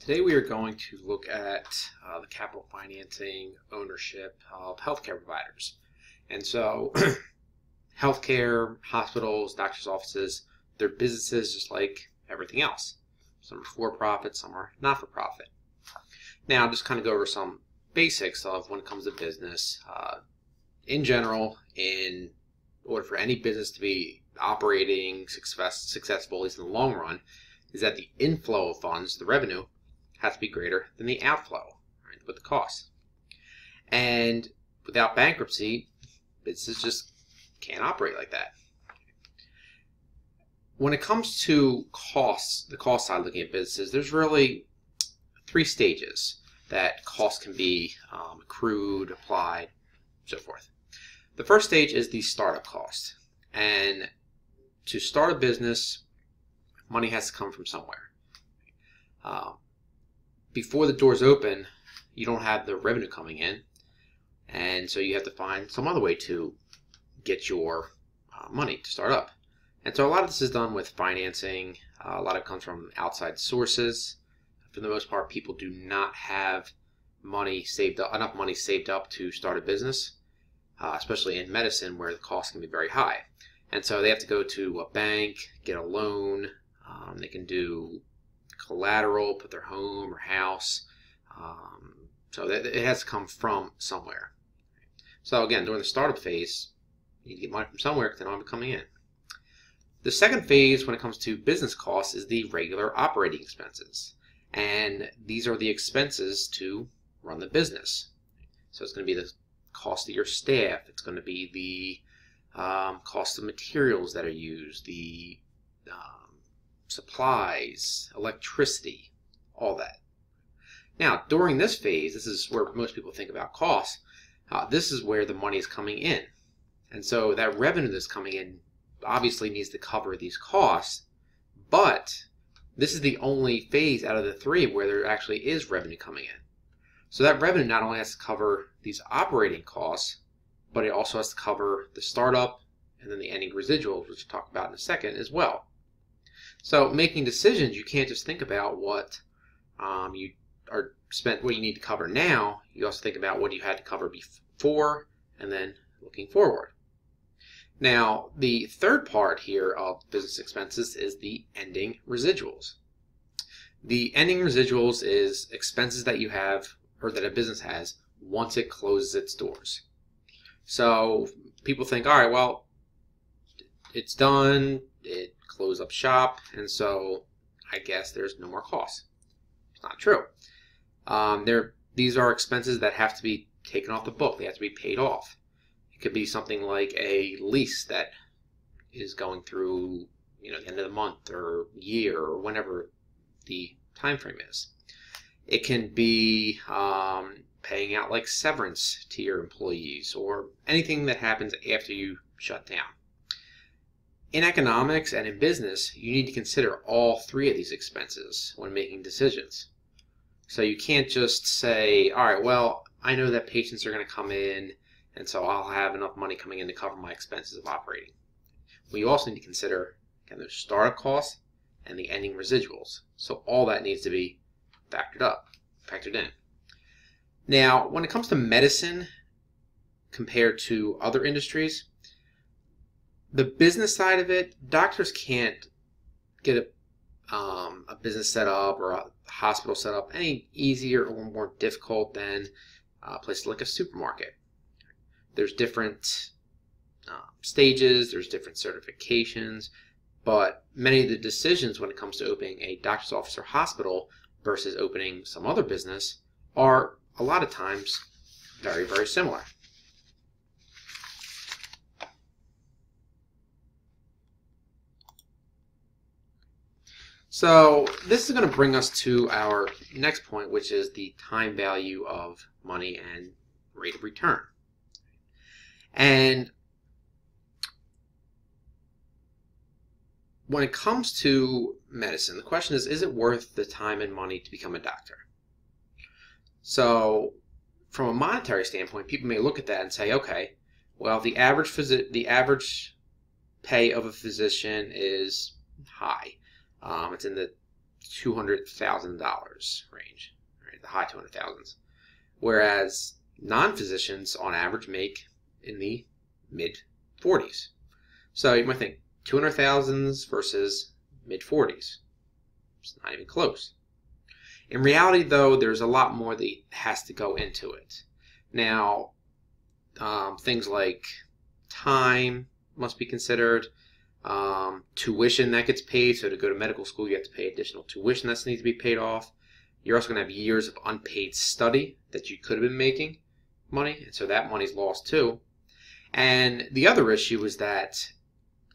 Today we are going to look at the capital financing ownership of healthcare providers. And so healthcare, hospitals, doctors' offices, they're businesses just like everything else. Some are for-profit, some are not-for-profit. Now, just kind of go over some basics of when it comes to business. In general, in order for any business to be operating successful, at least in the long run, is that the inflow of funds, the revenue, has to be greater than the outflow, right, with the cost. And without bankruptcy, businesses just can't operate like that. When it comes to costs, the cost side looking at businesses, there's really three stages that costs can be accrued, applied, so forth. The first stage is the startup cost. And to start a business, money has to come from somewhere. Before the doors open, you don't have the revenue coming in, and so you have to find some other way to get your money to start up. And so a lot of this is done with financing. A lot of it comes from outside sources. For the most part, people do not have enough money saved up to start a business, especially in medicine where the costs can be very high. And so they have to go to a bank, get a loan. They can do collateral, put their home or house. So it has to come from somewhere. So again, during the startup phase, you need to get money from somewhere because they don't have it coming in. The second phase when it comes to business costs is the regular operating expenses. And these are the expenses to run the business. So it's going to be the cost of your staff. It's going to be the cost of materials that are used, the supplies, electricity, all that. Now, during this phase, this is where most people think about costs. This is where the money is coming in. And so that revenue that's coming in obviously needs to cover these costs, but this is the only phase out of the three where there actually is revenue coming in. So that revenue not only has to cover these operating costs, but it also has to cover the startup and then the ending residuals, which we'll talk about in a second as well. So making decisions, you can't just think about what what you need to cover now. You also think about what you had to cover before and then looking forward. Now, the third part here of business expenses is the ending residuals. The ending residuals is expenses that you have or that a business has once it closes its doors. So people think, all right, well, it's done, it closed up shop, and so I guess there's no more costs. It's not true. These are expenses that have to be taken off the book. They have to be paid off. It could be something like a lease that is going through, the end of the month or year or whenever the time frame is. It can be paying out like severance to your employees or anything that happens after you shut down. In economics and in business, you need to consider all three of these expenses when making decisions. So you can't just say, all right, well, I know that patients are going to come in, and so I'll have enough money coming in to cover my expenses of operating. Well, you also need to consider those startup costs and the ending residuals. So all that needs to be factored in. Now, when it comes to medicine compared to other industries, the business side of it, doctors can't get a business set up or a hospital set up any easier or more difficult than a place like a supermarket. There's different stages, there's different certifications, but many of the decisions when it comes to opening a doctor's office or hospital versus opening some other business are a lot of times very, very similar. So this is going to bring us to our next point, which is the time value of money and rate of return. And when it comes to medicine, the question is it worth the time and money to become a doctor? So from a monetary standpoint, people may look at that and say, okay, well, the average pay of a physician is high. It's in the $200,000 range, right, the high 200,000s. Whereas non-physicians on average make in the mid 40s. So you might think 200,000s versus mid 40s. It's not even close. In reality, though, there's a lot more that has to go into it. Now, things like time must be considered, tuition that gets paid. So to go to medical school, you have to pay additional tuition that needs to be paid off. You're also going to have years of unpaid study that you could have been making money, and so that money's lost too. And the other issue is that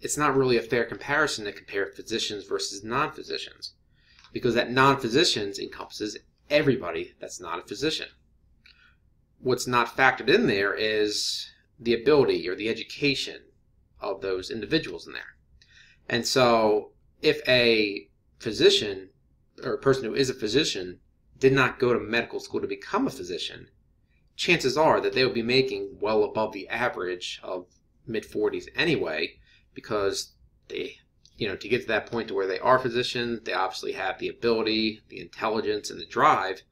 it's not really a fair comparison to compare physicians versus non-physicians, because that non-physicians encompasses everybody that's not a physician. What's not factored in there is the ability or the education of those individuals in there. And so if a physician or a person who is a physician did not go to medical school to become a physician, chances are that they will be making well above the average of mid-40s anyway, because they, to get to that point to where they are physicians, they obviously have the ability, the intelligence, and the drive,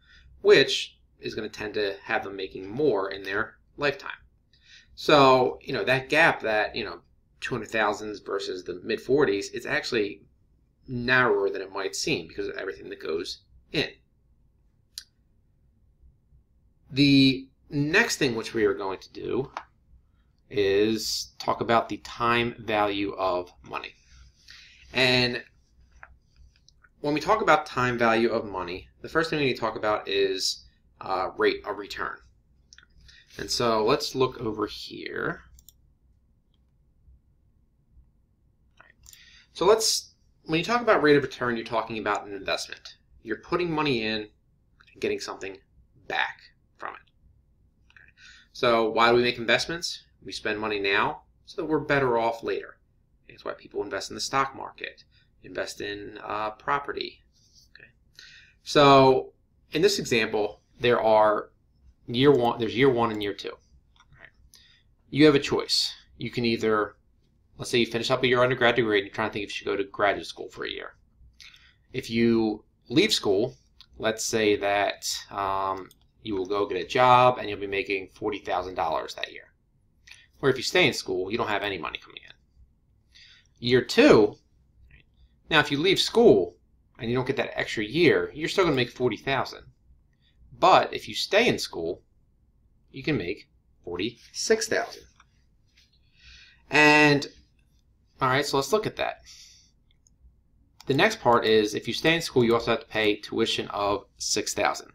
which is going to tend to have them making more in their lifetime. So, that gap, that, 200,000s versus the mid-40s, it's actually narrower than it might seem because of everything that goes in. The next thing which we are going to do is talk about the time value of money. And when we talk about time value of money, the first thing we need to talk about is rate of return. And so let's look over here. So when you talk about rate of return, you're talking about an investment. You're putting money in and getting something back from it. Okay. So why do we make investments? We spend money now so that we're better off later. That's why people invest in the stock market, invest in property. Okay. So in this example, there's year one and year two. Right. You have a choice. You can either, let's say you finish up your undergrad degree and you're trying to think if you should go to graduate school for a year. If you leave school, let's say that you will go get a job and you'll be making $40,000 that year. Or if you stay in school, you don't have any money coming in. Year two, now if you leave school and you don't get that extra year, you're still going to make $40,000. But if you stay in school, you can make $46,000. And all right, so let's look at that. The next part is if you stay in school, you also have to pay tuition of $6,000.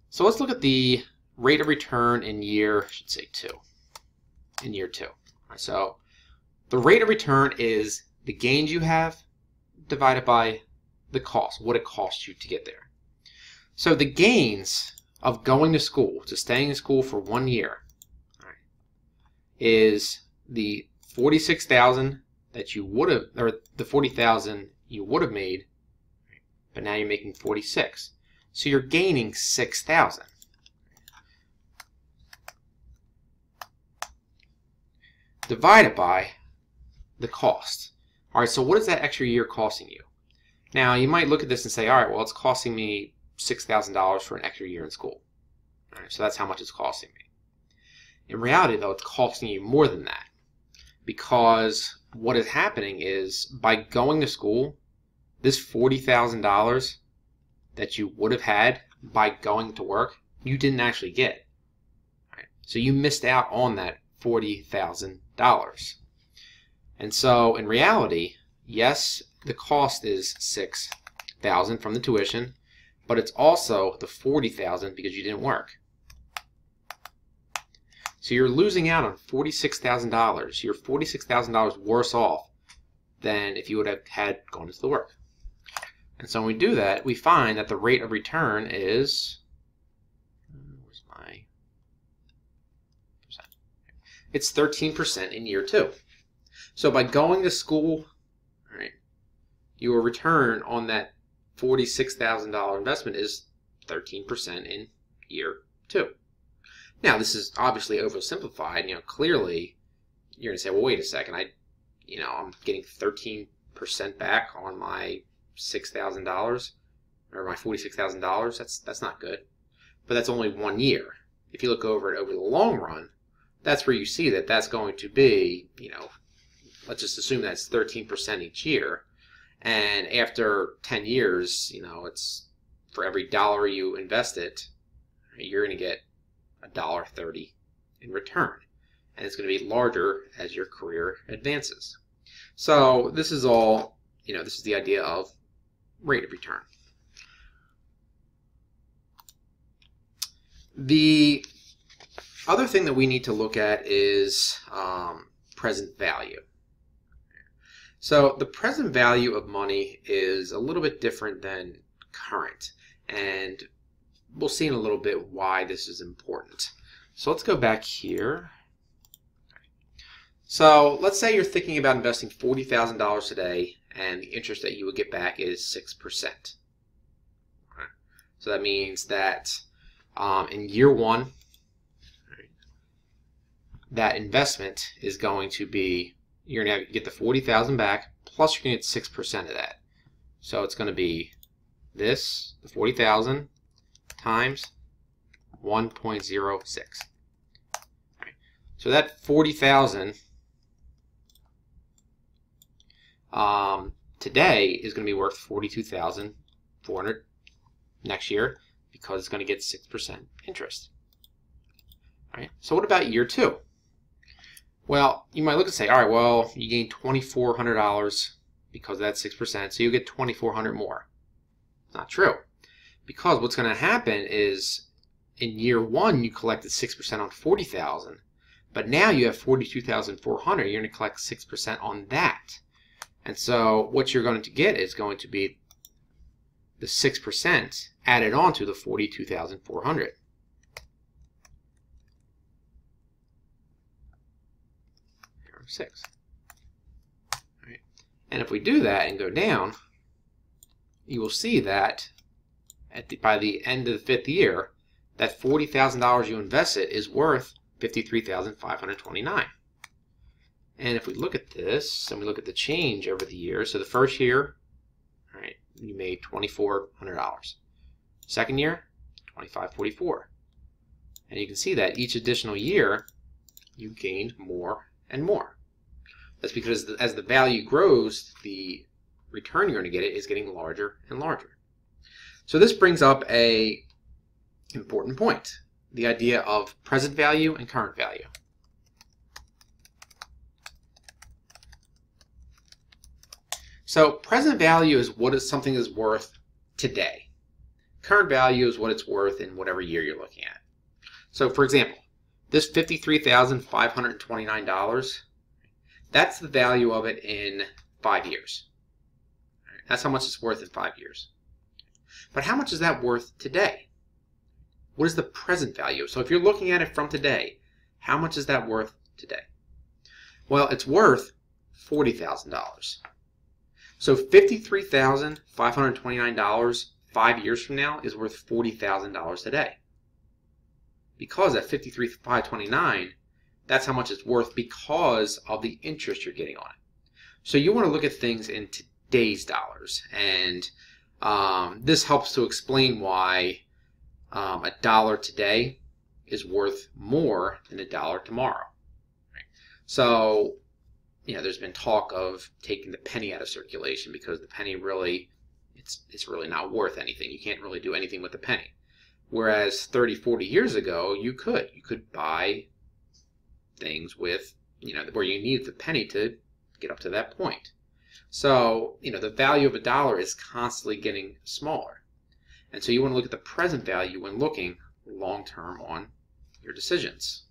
So let's look at the rate of return in year, I should say in year two. All right, so the rate of return is the gains you have divided by the cost, what it costs you to get there. So the gains of going to school, to staying in school for 1 year, all right, is the $46,000 that you would have, or the $40,000 you would have made, but now you're making $46,000. So you're gaining $6,000. Divided by the cost. All right, so what is that extra year costing you? Now, you might look at this and say, all right, well, it's costing me $6,000 for an extra year in school. All right, so that's how much it's costing me. In reality, though, it's costing you more than that, because what is happening is by going to school, this $40,000 that you would have had by going to work, you didn't actually get. All right, so you missed out on that $40,000. And so in reality, yes, the cost is $6,000 from the tuition, but it's also the $40,000 because you didn't work. So you're losing out on $46,000. You're $46,000 worse off than if you would have had gone into the work. And so when we do that, we find that the rate of return is, where's my percent? It's 13% in year two. So by going to school, all right, your return on that $46,000 investment is 13% in year two. Now, this is obviously oversimplified. Clearly, you're going to say, well, wait a second. I'm getting 13% back on my $46,000 or my $46,000. That's not good. But that's only 1 year. If you look over it over the long run, that's where you see that that's going to be, let's just assume that's 13% each year. And after 10 years, it's for every dollar you invested, you're going to get $1.30 in return. And it's going to be larger as your career advances. So this is all, this is the idea of rate of return. The other thing that we need to look at is present value. So the present value of money is a little bit different than current, and we'll see in a little bit why this is important. So let's go back here. So let's say you're thinking about investing $40,000 today, and the interest that you would get back is 6%. Okay. So that means that in year one, that investment is going to be, you're going to get the $40,000 back, plus you're going to get 6% of that. So it's going to be this, the $40,000 times 1.06. Right. So that $40,000 today is going to be worth $42,400 next year because it's going to get 6% interest. All right. So what about year two? Well, you might look and say, all right, well, you gain $2,400 because that's 6%, so you get $2,400 more. It's not true. Because what's going to happen is in year one, you collected 6% on $40,000, but now you have $42,400. You're going to collect 6% on that. And so what you're going to get is going to be the 6% added on to the $42,400. 6. Right. And if we do that and go down, you will see that by the end of the 5th year, that $40,000 you invested is worth $53,529. And if we look at this and we look at the change over the years, so the first year, all right, you made $2,400. Second year, $2,544. And you can see that each additional year, you gained more and more. That's because as the value grows, the return you're going to get is getting larger and larger. So this brings up an important point, the idea of present value and current value. So present value is what something is worth today. Current value is what it's worth in whatever year you're looking at. So for example, this $53,529, that's the value of it in 5 years. That's how much it's worth in 5 years. But how much is that worth today? What is the present value? So if you're looking at it from today, how much is that worth today? Well, it's worth $40,000. So $53,529 5 years from now is worth $40,000 today. Because at $53,529, that's how much it's worth because of the interest you're getting on it. So you want to look at things in today's dollars, and this helps to explain why a dollar today is worth more than a dollar tomorrow. Right? So, there's been talk of taking the penny out of circulation because the penny really, it's really not worth anything. You can't really do anything with the penny. Whereas 30, 40 years ago, you could buy things with, where you needed the penny to get up to that point. So, the value of a dollar is constantly getting smaller. And so you want to look at the present value when looking long-term on your decisions.